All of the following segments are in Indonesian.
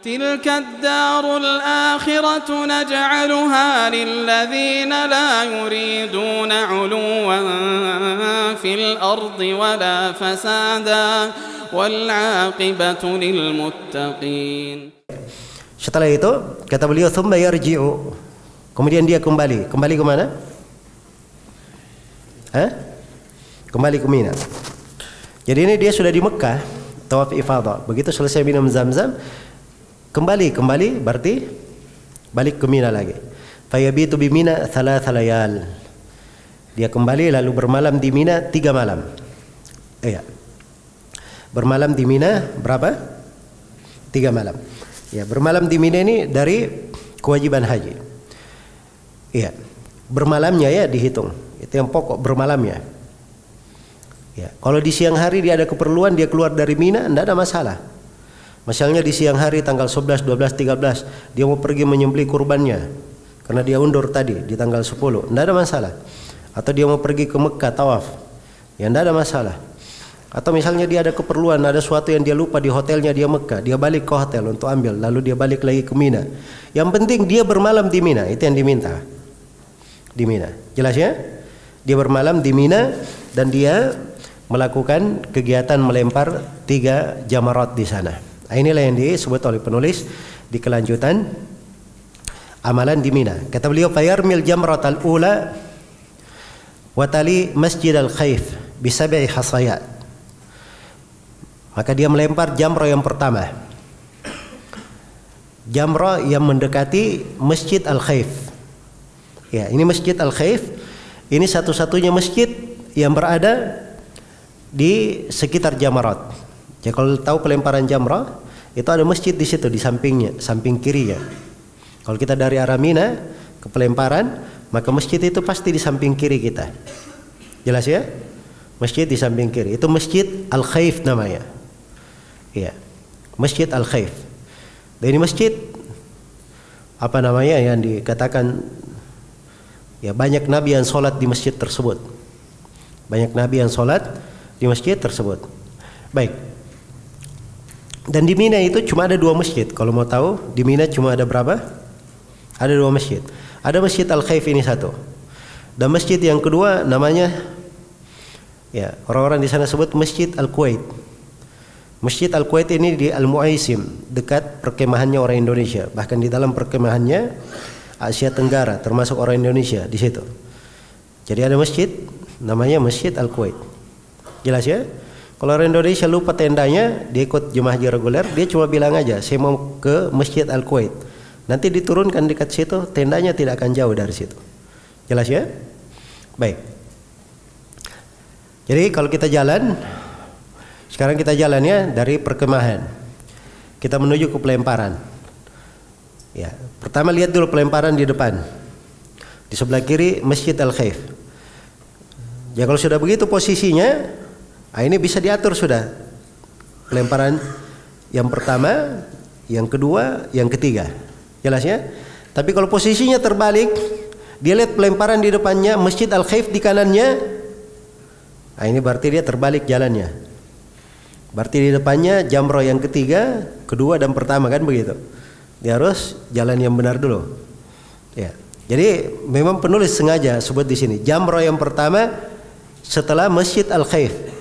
تلك الدار الآخرة نجعلها للذين لا يريدون علوا في الأرض ولا فسادا والعاقبة للمتقين. Setelah itu kata beliau thumma yarji'u, kemudian dia kembali ke mana? Kembali ke Mina. Jadi ini dia sudah di Mekah tawaf ifadah, begitu selesai minum Zam-Zam kembali berarti balik ke Mina lagi. Fayabitu bi Mina thalatha layal, dia kembali lalu bermalam di Mina 3 malam. Iya, bermalam di Mina berapa? 3 malam. Ya, bermalam di Mina ini dari kewajiban haji. Iya, bermalamnya ya dihitung, itu yang pokok bermalamnya. Ya, kalau di siang hari dia ada keperluan, dia keluar dari Mina, tidak ada masalah. Misalnya di siang hari tanggal 11, 12, 13 dia mau pergi menyembelih kurbannya karena dia undur tadi di tanggal 10, tidak ada masalah. Atau dia mau pergi ke Mekah tawaf, ya tidak ada masalah. Atau misalnya dia ada keperluan, ada sesuatu yang dia lupa di hotelnya dia Mekah, dia balik ke hotel untuk ambil, lalu dia balik lagi ke Mina. Yang penting dia bermalam di Mina, itu yang diminta di Mina. Jelas ya? Dia bermalam di Mina dan dia melakukan kegiatan melempar 3 jamarat di sana. Inilah yang disebut oleh penulis di kelanjutan amalan di Mina. Kata beliau, fayarmil jamrat al-ula wa tali masjid al-khayf bi 7 hasayat. Maka dia melempar jamrah yang pertama, jamrah yang mendekati masjid al-khayf. Ya, ini masjid al-khayf, ini satu-satunya masjid yang berada di sekitar jamarat. Ya, kalau tahu pelemparan jamrah itu ada masjid di situ di sampingnya, samping kirinya. Kalau kita dari arah Mina ke pelemparan, maka masjid itu pasti di samping kiri kita. Jelas ya? Masjid di samping kiri. Itu Masjid Al-Khayf namanya. Ya, Masjid Al-Khayf. Dan ini masjid apa namanya yang dikatakan ya banyak nabi yang sholat di masjid tersebut. Banyak nabi yang sholat di masjid tersebut. Baik. Dan di Mina itu cuma ada 2 masjid. Kalau mau tahu di Mina cuma ada berapa? Ada 2 masjid. Ada Masjid Al-Khayf ini satu. Dan masjid yang kedua namanya ya orang-orang di sana sebut Masjid Al-Kuwait. Masjid Al-Kuwait ini di Al-Muaisim, dekat perkemahannya orang Indonesia. Bahkan di dalam perkemahannya Asia Tenggara termasuk orang Indonesia di situ. Jadi ada masjid namanya Masjid Al-Kuwait. Jelas ya? Kalau orang Indonesia lupa tendanya, dia ikut jemaah haji reguler, dia cuma bilang aja, saya mau ke Masjid Al-Kuwait. Nanti diturunkan dekat situ, tendanya tidak akan jauh dari situ. Jelas ya? Baik. Jadi kalau kita jalan, sekarang kita jalan ya dari perkemahan, kita menuju ke pelemparan. Ya, pertama lihat dulu pelemparan di depan. Di sebelah kiri Masjid Al-Khayf. Ya kalau sudah begitu posisinya, ini bisa diatur sudah. Pelemparan yang pertama, yang kedua, yang ketiga. Jelas ya? Tapi kalau posisinya terbalik, dia lihat pelemparan di depannya, Masjid Al-Khayf di kanannya. Ini berarti dia terbalik jalannya. Berarti di depannya jamrah yang ketiga, kedua dan pertama kan begitu. Dia harus jalan yang benar dulu. Ya. Jadi memang penulis sengaja sebut di sini jamrah yang pertama setelah Masjid Al-Khayf.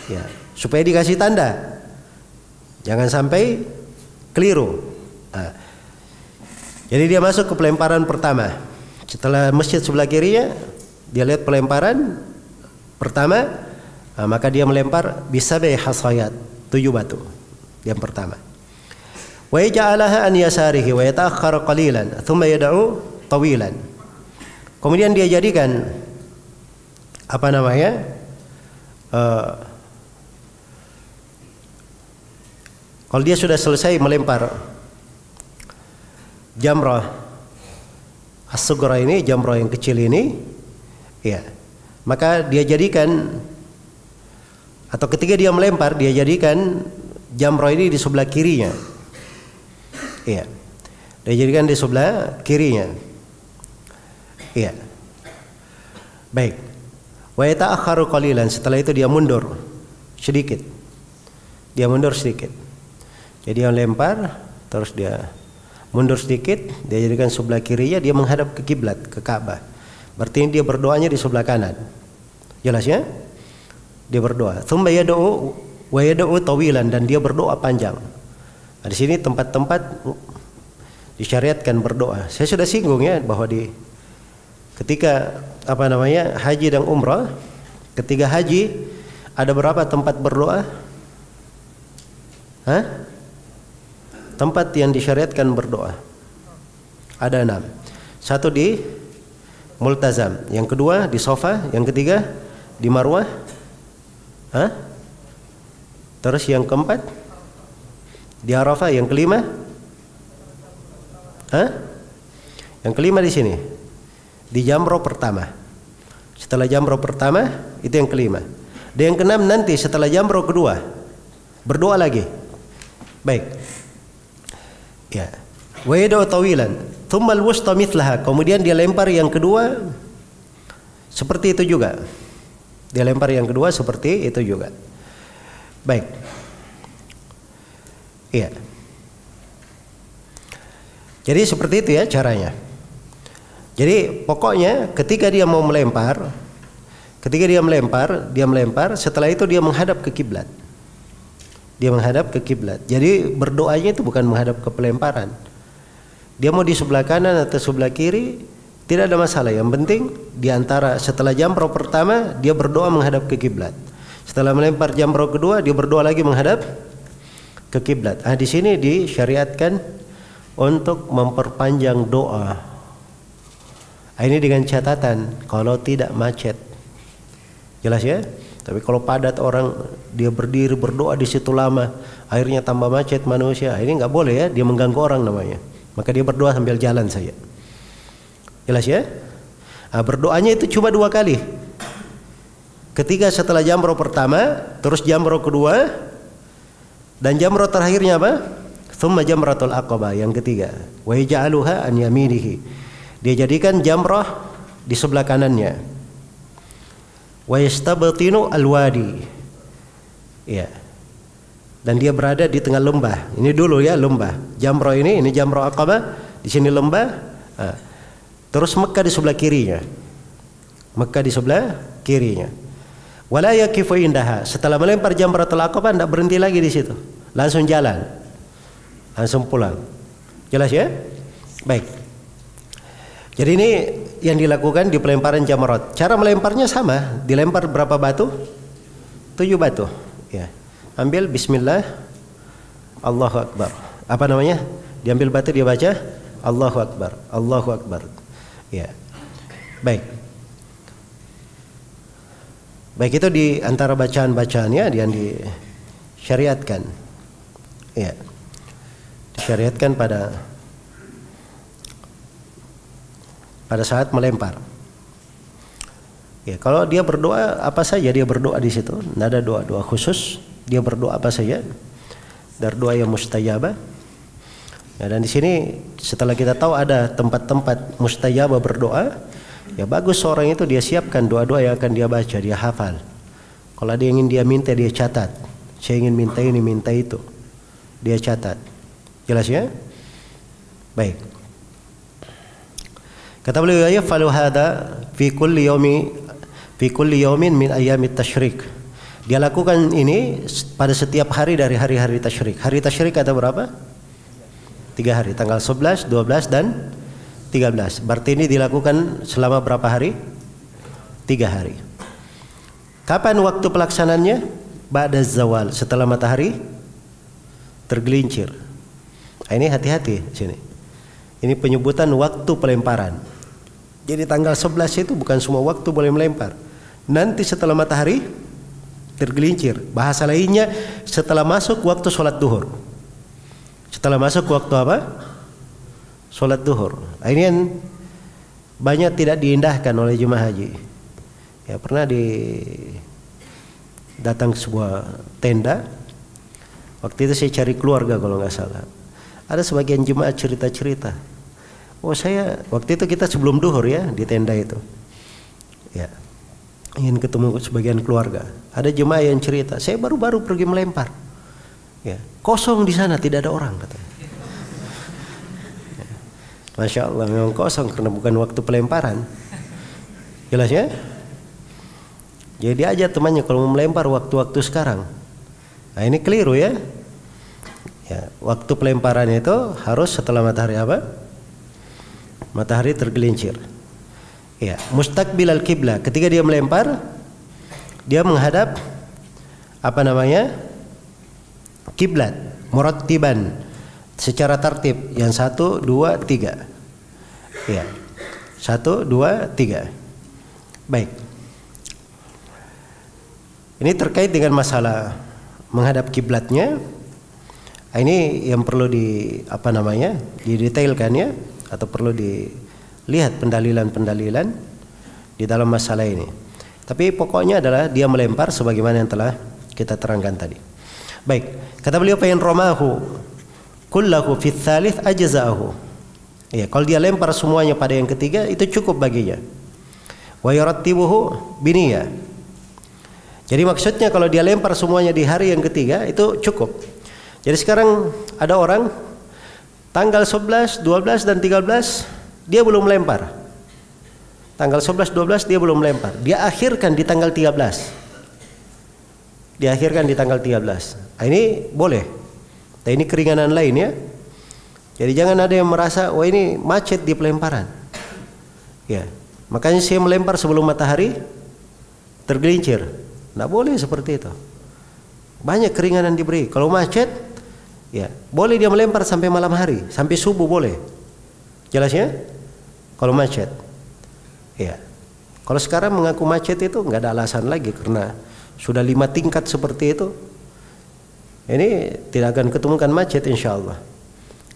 Ya, supaya dikasih tanda, jangan sampai keliru. Jadi dia masuk ke pelemparan pertama. Setelah masjid sebelah kirinya, dia lihat pelemparan pertama, maka dia melempar bisa hasayat 7 batu yang pertama. Wa yaj'alaha an yasarihi wa yata'akhkhara qalilan, thumma yad'u tawilan. Kemudian dia jadikan apa namanya? Kalau dia sudah selesai melempar jamrah as-sughra ini, jamrah yang kecil ini, ya, maka dia jadikan, atau ketika dia melempar, dia jadikan jamrah ini di sebelah kirinya. Iya. Dia jadikan di sebelah kirinya. Iya. Baik. Wa yata'akhkharu qalilan, setelah itu dia mundur sedikit. Dia mundur sedikit. Jadi dia lempar, terus dia mundur sedikit, dia jadikan sebelah kirinya dia menghadap ke kiblat, ke Ka'bah. Berarti dia berdoanya di sebelah kanan. Jelas ya? Dia berdoa. Tsumma yad'u wa yad'u tawilan, dan dia berdoa panjang. Nah, di sini tempat-tempat disyariatkan berdoa. Saya sudah singgung ya bahwa ketika haji dan umrah, ketika haji ada berapa tempat berdoa? Tempat yang disyariatkan berdoa ada 6. Satu di Multazam, yang kedua di Safa, yang ketiga di Marwah, terus yang keempat di Arafah, yang kelima, yang kelima di sini di Jamrah pertama. Setelah Jamrah pertama itu yang kelima. Dan yang keenam nanti setelah Jamrah kedua berdoa lagi. Baik. Ya. Wa yad'u tawilan, thumma al-wusta mithlaha. Kemudian dia lempar yang kedua seperti itu juga. Dia lempar yang kedua seperti itu juga. Baik. Iya. Jadi seperti itu ya caranya. Jadi pokoknya ketika dia mau melempar, dia melempar, setelah itu dia menghadap ke kiblat. Dia menghadap ke kiblat. Jadi berdoanya itu bukan menghadap ke pelemparan. Dia mau di sebelah kanan atau sebelah kiri tidak ada masalah. Yang penting di antara setelah jamrah pertama dia berdoa menghadap ke kiblat. Setelah melempar jamrah kedua dia berdoa lagi menghadap ke kiblat. Di sini disyariatkan untuk memperpanjang doa. Ini dengan catatan kalau tidak macet. Jelas ya? Tapi kalau padat orang dia berdiri berdoa di situ lama, akhirnya tambah macet manusia. Ini nggak boleh ya, dia mengganggu orang namanya. Maka dia berdoa sambil jalan saja. Jelas ya? Berdoanya itu cuma 2 kali. Ketika setelah jamrah pertama, terus jamrah kedua, dan jamrah terakhirnya apa? Tsumma jamratul aqabah, yang ketiga. Wa yaj'aluha an yaminihi. Dia jadikan jamrah di sebelah kanannya. Wa yastabtinu alwadi. Ya. Dan dia berada di tengah lembah. Ini dulu ya lembah. Jamrah ini jamrah Aqabah, di sini lembah. Terus Mekah di sebelah kirinya. Mekah di sebelah kirinya. Wala yaqifu indaha. Setelah melempar jamratul Aqabah tidak berhenti lagi di situ. Langsung jalan. Langsung pulang. Jelas ya? Baik. Jadi ini yang dilakukan di pelemparan jamrat. Cara melemparnya sama, dilempar berapa batu? 7 batu. Ya. Ambil bismillah, Allahu Akbar. Apa namanya? Diambil batu dia baca Allahu Akbar, Allahu Akbar. Ya. Baik. Baik, itu di antara bacaan-bacaannya yang disyariatkan. Ya. Disyariatkan pada saat melempar. Ya, kalau dia berdoa apa saja dia berdoa di situ, tidak ada doa-doa khusus, dia berdoa apa saja. Dari doa yang mustajabah. Ya, dan di sini setelah kita tahu ada tempat-tempat mustajabah berdoa, ya bagus seorang itu dia siapkan doa-doa yang akan dia baca, dia hafal. Kalau ada yang ingin dia minta dia catat. Saya ingin minta ini, minta itu. Dia catat. Jelas ya? Baik. Kata beliau, yafalu hada fi kulli yawmin min ayyamit tasyrik. Dia lakukan ini pada setiap hari dari hari-hari tasyrik. Hari tasyrik ada berapa? 3 hari, tanggal 11, 12 dan 13. Berarti ini dilakukan selama berapa hari? 3 hari. Kapan waktu pelaksananya? Ba'da zawal, setelah matahari tergelincir. Ini hati-hati sini. Ini penyebutan waktu pelemparan. Jadi tanggal 11 itu bukan semua waktu boleh melempar. Nanti setelah matahari tergelincir. Bahasa lainnya setelah masuk waktu sholat duhur. Setelah masuk waktu apa? Sholat duhur. Ini yang banyak tidak diindahkan oleh jemaah haji. Ya, pernah datang ke sebuah tenda. Waktu itu saya cari keluarga kalau nggak salah. Ada sebagian jemaah cerita-cerita. Oh saya waktu itu kita sebelum duhur ya di tenda itu. Ya. Ingin ketemu sebagian keluarga. Ada jemaah yang cerita, saya baru-baru pergi melempar. Ya, kosong di sana, tidak ada orang katanya. Masya Allah, memang kosong karena bukan waktu pelemparan. Jelas ya? Jadi aja temannya kalau mau melempar waktu-waktu sekarang. Nah ini keliru ya. Ya, waktu pelemparan itu harus setelah matahari apa? Matahari tergelincir. Ya, mustaqbil al-qiblah. Ketika dia melempar, dia menghadap apa namanya? Kiblat, murattiban, secara tertib. Yang 1, 2, 3. Ya, 1, 2, 3. Baik. Ini terkait dengan masalah menghadap kiblatnya. Ini yang perlu didetailkan ya, atau perlu dilihat pendalilan-pendalilan di dalam masalah ini. Tapi pokoknya adalah dia melempar sebagaimana yang telah kita terangkan tadi. Baik, kata beliau fa in ramahu kullahu fi tsalits ajza'ahu. Ya, kalau dia lempar semuanya pada yang ketiga itu cukup baginya. Wa yurattibuhu biniyah. Jadi maksudnya kalau dia lempar semuanya di hari yang ketiga itu cukup. Jadi sekarang ada orang tanggal 11, 12 dan 13 dia belum melempar. Tanggal 11, 12 dia belum melempar. Dia akhirkan di tanggal 13. Diakhirkan di tanggal 13. Nah, ini boleh. Nah, ini keringanan lain ya. Jadi jangan ada yang merasa wah ini macet di pelemparan. Ya, makanya saya melempar sebelum matahari tergelincir. Nggak boleh seperti itu. Banyak keringanan diberi. Kalau macet, ya boleh dia melempar sampai malam hari, sampai subuh boleh. Jelas ya? Kalau macet. Ya. Kalau sekarang mengaku macet itu nggak ada alasan lagi karena sudah 5 tingkat seperti itu. Ini tidak akan ketemukan macet insya Allah.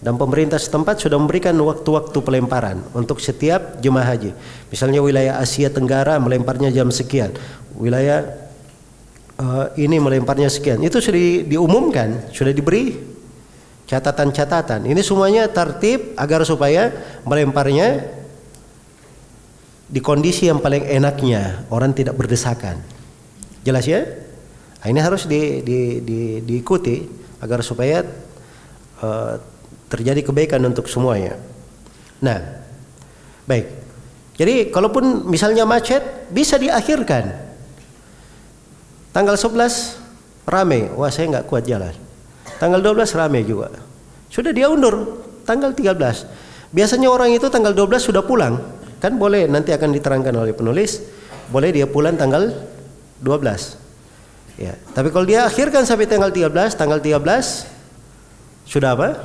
Dan pemerintah setempat sudah memberikan waktu-waktu pelemparan untuk setiap jemaah haji. Misalnya wilayah Asia Tenggara melemparnya jam sekian, wilayah ini melemparnya sekian. Itu sudah diumumkan, sudah diberi catatan-catatan. Ini semuanya tertib agar supaya melemparnya di kondisi yang paling enaknya, orang tidak berdesakan. Jelas ya? Nah, ini harus diikuti agar supaya terjadi kebaikan untuk semuanya. Nah, baik. Jadi kalaupun misalnya macet bisa diakhirkan. Tanggal 11 ramai, wah saya nggak kuat jalan. Tanggal 12 ramai juga. Sudah dia undur tanggal 13. Biasanya orang itu tanggal 12 sudah pulang. Kan boleh, nanti akan diterangkan oleh penulis, boleh dia pulang tanggal 12. Ya, tapi kalau dia akhirkan sampai tanggal 13 sudah apa?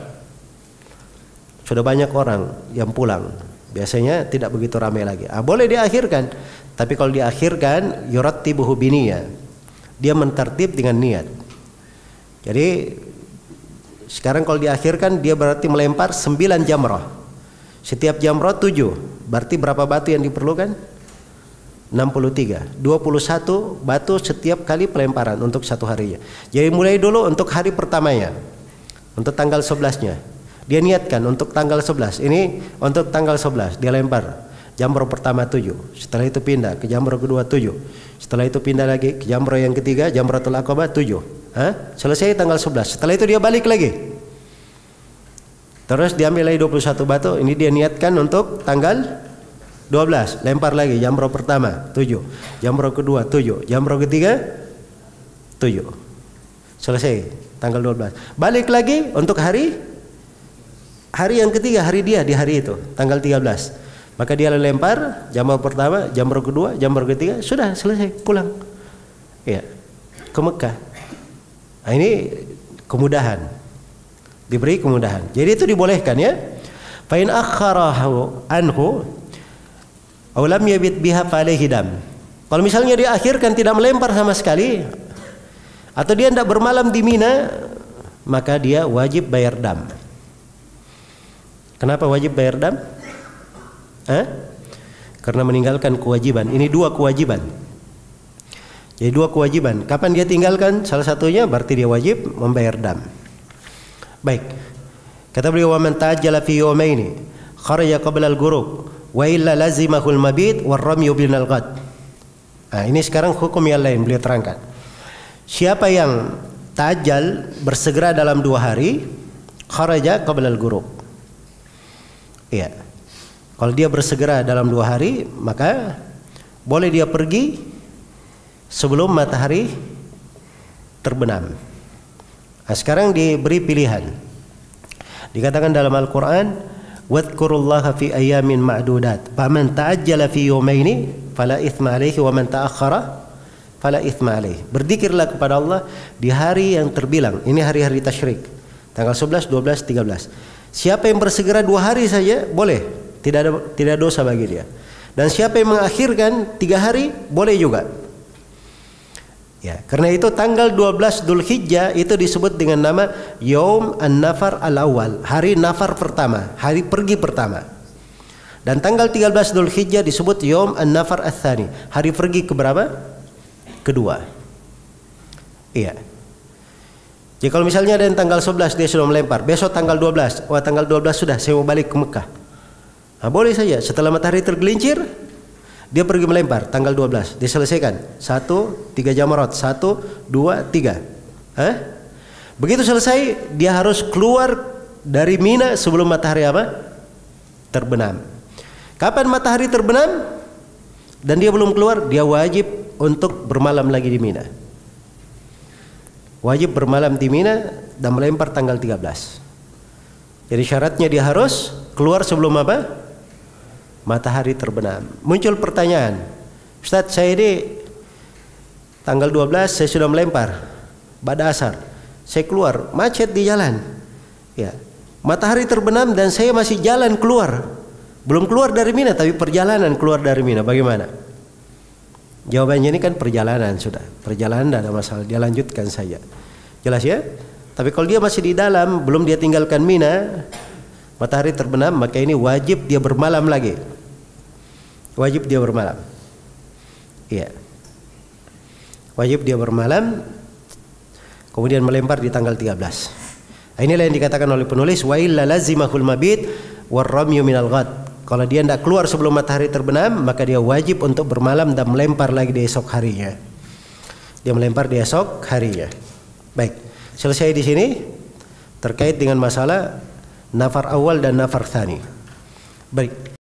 Sudah banyak orang yang pulang. Biasanya tidak begitu ramai lagi. Boleh diakhirkan. Tapi kalau diakhirkan yurattibuhu biniyah. Dia mentertib dengan niat. Jadi sekarang kalau diakhirkan dia berarti melempar 9 jamrah. Setiap jamrah 7. Berarti berapa batu yang diperlukan? 63. 21 batu setiap kali pelemparan untuk satu harinya. Jadi mulai dulu untuk hari pertamanya. Untuk tanggal 11-nya. Dia niatkan untuk tanggal 11. Ini untuk tanggal 11 dia lempar. Jamrah pertama 7. Setelah itu pindah ke jamrah kedua 7. Setelah itu pindah lagi ke jamrah yang ketiga, Jamratul Aqabah 7. Selesai tanggal 11. Setelah itu dia balik lagi. Terus diambil lagi 21 batu. Ini dia niatkan untuk tanggal 12. Lempar lagi jamrah pertama 7. Jamrah kedua 7. Jamrah ketiga 7. Selesai tanggal 12. Balik lagi untuk hari yang ketiga, hari dia di hari itu, tanggal 13. Maka dia lempar jamrah pertama, jamrah kedua, jamrah ketiga, sudah selesai, pulang. Ya, ke Mekah. Nah, ini kemudahan. Diberi kemudahan. Jadi itu dibolehkan ya. Fa in akharahu anhu aw lam yabit biha fa alaihi dam. Kalau misalnya dia akhirkan tidak melempar sama sekali atau dia tidak bermalam di Mina, maka dia wajib bayar dam. Kenapa wajib bayar dam? Karena meninggalkan kewajiban. Ini 2 kewajiban. Jadi 2 kewajiban. Kapan dia tinggalkan salah satunya berarti dia wajib membayar dam. Baik. Kata beliau wa man ta'ajjala fi yawmaini kharaja qabla al-ghurub wa illa lazimahu al-mabit war-ramyu bil ghad. Ini sekarang hukum yang lain beliau terangkan. Siapa yang ta'ajjal bersegera dalam 2 hari kharaja qabla al-ghurub. Iya. Kalau dia bersegera dalam 2 hari, maka boleh dia pergi sebelum matahari terbenam. Nah, sekarang diberi pilihan. Dikatakan dalam Al-Quran, "Wadhkurullaha fi ayyamin ma'dudat. Faman ta'ajjala fi yawmaini fala itsma alaihi wa man ta'akhkhara fala itsma alaihi." Berzikirlah kepada Allah di hari yang terbilang. Ini hari-hari tasyrik. Tanggal 11, 12, 13. Siapa yang bersegera 2 hari saja boleh. Tidak dosa bagi dia. Dan siapa yang mengakhirkan 3 hari boleh juga. Ya, karena itu tanggal 12 Dzulhijjah itu disebut dengan nama Yaum An-Nafar Al-Awwal, hari nafar pertama, hari pergi pertama. Dan tanggal 13 Dzulhijjah disebut Yaum An-Nafar Ats-Tsani, hari pergi keberapa? Kedua. Iya. Jadi kalau misalnya ada yang tanggal 11 dia sudah melempar, besok tanggal 12, wah tanggal 12 sudah saya mau balik ke Mekah. Nah, boleh saja setelah matahari tergelincir dia pergi melempar tanggal 12, diselesaikan 1, 3 jamarat, 1, 2, 3. Begitu selesai dia harus keluar dari Mina sebelum matahari apa? Terbenam. Kapan matahari terbenam dan dia belum keluar, dia wajib untuk bermalam lagi di Mina. Wajib bermalam di Mina dan melempar tanggal 13. Jadi syaratnya dia harus keluar sebelum apa? Matahari terbenam. Muncul pertanyaan, Ustaz, saya ini tanggal 12 saya sudah melempar pada asar, saya keluar macet di jalan, ya matahari terbenam dan saya masih jalan keluar, belum keluar dari Mina tapi perjalanan keluar dari Mina, bagaimana? Jawabannya ini kan perjalanan, sudah perjalanan tidak ada masalah, dia lanjutkan saja, jelas ya. Tapi kalau dia masih di dalam, belum dia tinggalkan Mina, matahari terbenam, maka ini wajib dia bermalam lagi. Wajib dia bermalam. Iya. Wajib dia bermalam, kemudian melempar di tanggal 13. Nah, inilah yang dikatakan oleh penulis, wa illa lazimahul mabit warramyu minal ghad. Kalau dia tidak keluar sebelum matahari terbenam, maka dia wajib untuk bermalam dan melempar lagi di esok harinya. Dia melempar di esok harinya. Baik, selesai di sini terkait dengan masalah nafar awal dan nafar tsani. Baik.